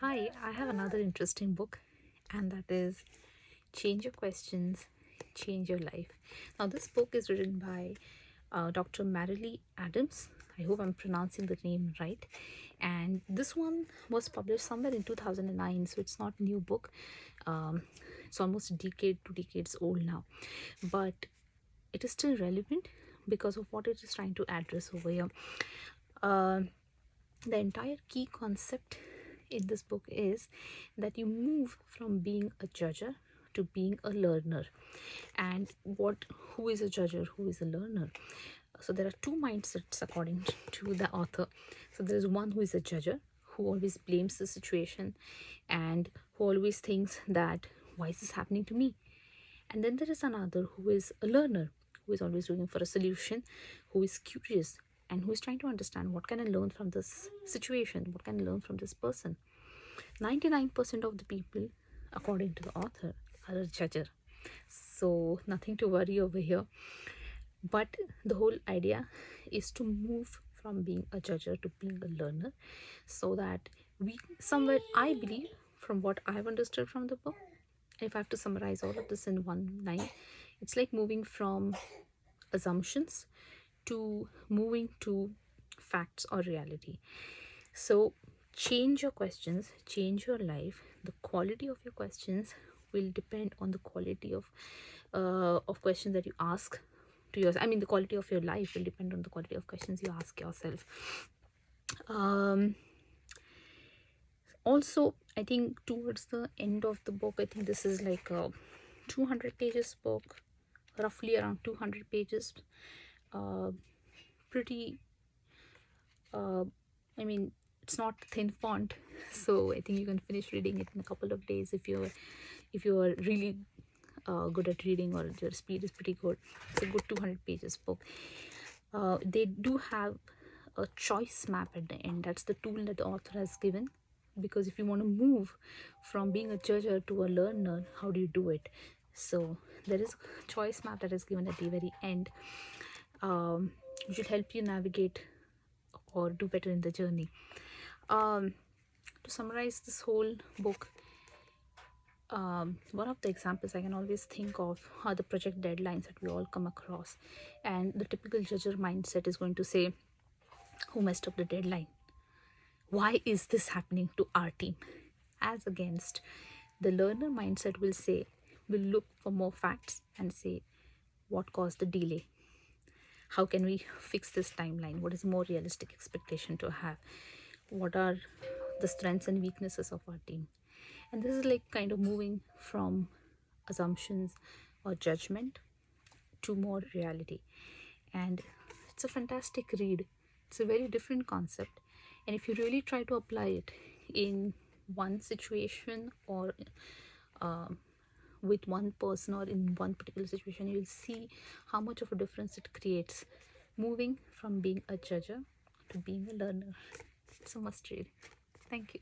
Hi, I have another interesting book, and that is Change Your Questions, Change Your Life. Now, this book is written by Dr. Marilee Adams. I hope I'm pronouncing the name right. And this one was published somewhere in 2009, so it's not a new book. It's almost a decade, 2 decades old now. But it is still relevant because of what it is trying to address over here. The entire key concept in this book is that you move from being a judger to being a learner. And who is a judger, who is a learner? So there are two mindsets according to the author. So there is one who is a judger, who always blames the situation and who always thinks that why is this happening to me? And then there is another who is a learner, who is always looking for a solution, who is curious, and who is trying to understand what can I learn from this situation, what can I learn from this person. 99% of the people, according to the author, are a judger. So nothing to worry over here. But the whole idea is to move from being a judger to being a learner, so that somewhere, I believe, from what I've understood from the book, if I have to summarize all of this in one line, it's like moving from assumptions to moving to facts or reality. So change your questions, change your life. The quality of your questions will depend on the quality of questions that you ask to yourself. I mean, the quality of your life will depend on the quality of questions you ask yourself. Also, I think towards the end of the book, I think this is like a 200 pages book, roughly around 200 pages. Pretty I mean, it's not thin font, so I think you can finish reading it in a couple of days if you are really good at reading, or your speed is pretty good. It's a good 200 pages book. They do have a choice map at the end. That's the tool that the author has given, because if you want to move from being a judger to a learner, how do you do it? So there is a choice map that is given at the very end, which will help you navigate or do better in the journey. To summarize this whole book, one of the examples I can always think of are the project deadlines that we all come across. And the typical judger mindset is going to say, who messed up the deadline? Why is this happening to our team? As against, the learner mindset will look for more facts and say, what caused the delay? How can we fix this timeline? What is a more realistic expectation to have? What are the strengths and weaknesses of our team? And this is like kind of moving from assumptions or judgment to more reality. And it's a fantastic read. It's a very different concept. And if you really try to apply it in one situation, or with one person, or in one particular situation, you'll see how much of a difference it creates, moving from being a judger to being a learner. It's a must read. Thank you.